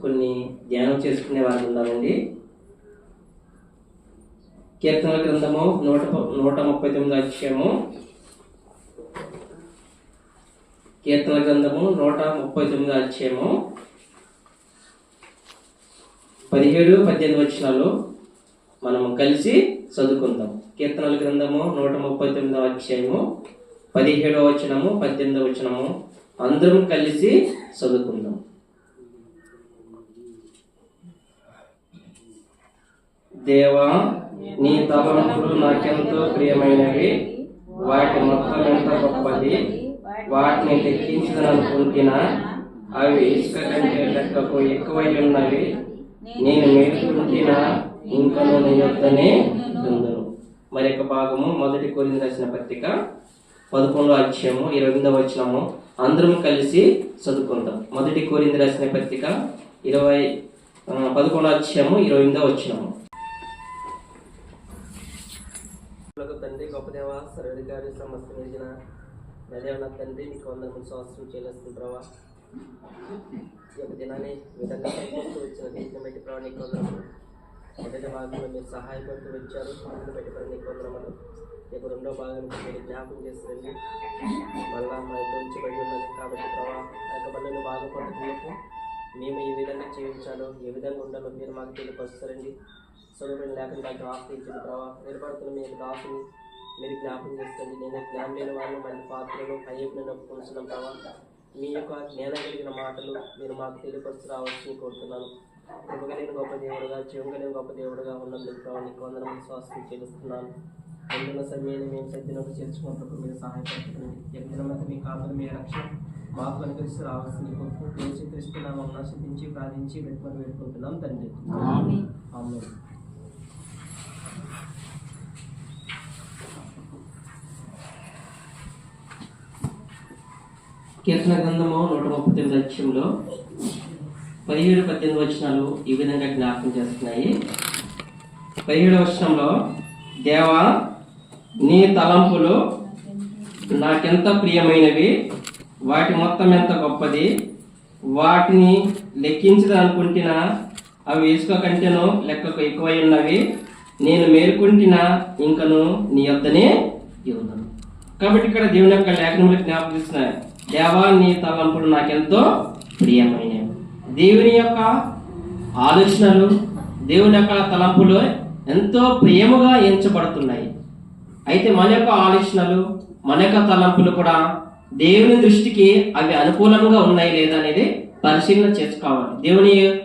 కొన్ని ధ్యానం చేసుకునే వారు ఉండాలండి. కీర్తనల గ్రంథము 139 అధ్యాయము. కీర్తనల గ్రంథము 139 అధ్యాయము 17-18 వచనాలు మనము కలిసి చదువుకుందాం. కీర్తనల గ్రంథము 139 అధ్యాయము 17వ వచనము 18వ వచనము అందరం కలిసి చదువుకుందాం. దేవా, నీ తలంపులు నాకెంతో ప్రియమైనవి, వాటి మొత్తం ఎంత గొప్పది. వాటిని లెక్కించదనుకుంటున్నా, అవి ఇసుక కంటే లెక్కకు ఎక్కువై ఉన్నవి. నేను మేలుకుంటున్నా, ఇంకను నీ యొద్దనే ఉందును. మరొక భాగము 1 కొరింథీయులకు రాసిన పత్రిక 11వ అధ్యాయము 28వ వచనము అందరం కలిసి చదువుకుందాం. 1 కొరింథీయులకు రాసిన పత్రిక 11వ అధ్యాయము 28వ వచనము. తండ్రి, గొప్ప దేవ, సర్వాధికారి, సమస్త నిలిచిన నదేవన తండ్రి, నీకు వందనములు సంవత్సరం చేస్తున్నావా. ఈ యొక్క దినాన్ని విధంగా వచ్చిన దీన్ని బట్టి ప్రభావ నీకు వందనములు. మొదటి భాగంలో మీరు సహాయపడుతూ వచ్చారు, అందుని బట్టి ప్రభావ నీకు వందనములు. ఇక రెండో భాగానికి మీరు జ్ఞాపకం చేస్తుంది మళ్ళా మా యొక్క ఉంచబడి ఉన్నది కాబట్టి ప్రభావ ఆ యొక్క బండిని బాగుపడుతున్నప్పుడు మేము ఏ విధంగా జీవించాలో, ఏ విధంగా ఉండాలో మీరు మాకు తెలియపరుస్తారండి. సౌకర్యం లేకుండా నాకు ఆశ్రయించిన ప్రభావ నిలబడుతున్న మీరు దాసుని మీరు జ్ఞాపకం చేస్తుంది. నేను జ్ఞానం లేని వాళ్ళను మంచి పాత్రలు అయ్యప్పుడు నొప్పుకుంటున్నాం ప్రభావ. మీ యొక్క జ్ఞానం కలిగిన మాటలు మీరు మాకు తెలియపరుస్తూ రావాల్సి కోరుతున్నాను. కృపగలిగిన గొప్ప దేవుడుగా, జీవగలిగిన గొప్ప దేవుడుగా ఉన్నందుకు ప్రభావ నీకు వందనములు స్వాస్థ్యం చేస్తున్నాను. అందులో సమయాన్ని మేము సత్యనకు చేర్చుకున్నప్పుడు మీరు సహాయపడుతుంది. ఎక్కడైనా మీ కాపులు మీ రక్షణ మాకు అనుకరిస్తూ రావాల్సింది కొరకు పేరు క్రీస్తున్నాము ఆశించి ప్రార్థించి వెతుమని వేడుకుంటున్నాం తండ్రి. ఆమేన్. కీర్తన గ్రంథము 139 అధ్యాయంలో 17-18 వచనాలు ఈ విధంగా జ్ఞాపకం చేస్తున్నాయి. 17వ వచనంలో, దేవా, నీ తలంపులు నాకెంత ప్రియమైనవి, వాటి మొత్తం ఎంత గొప్పది. వాటిని లెక్కించదనుకుంటున్నా, అవి ఇసుక కంటేనో లెక్కకు ఎక్కువై ఉన్నవి. నేను మేలుకుంటున్నా, ఇంకను నీ యొద్దనే ఉన్నాను. కాబట్టి ఇక్కడ దేవుని యొక్క లేఖనములు జ్ఞాపకం చేస్తున్నాయి. దేవా, నీ తలంపులు నాకెంతో ప్రియమైనవి. దేవుని యొక్క ఆలోచనలు, దేవుని యొక్క తలంపులు ఎంతో ప్రియముగా ఎంచబడుతున్నాయి. అయితే మన యొక్క ఆలోచనలు, మన యొక్క తలంపులు కూడా దేవుని దృష్టికి అవి అనుకూలంగా ఉన్నాయి లేదా అనేది పరిశీలన చేసుకోవాలి. దేవుని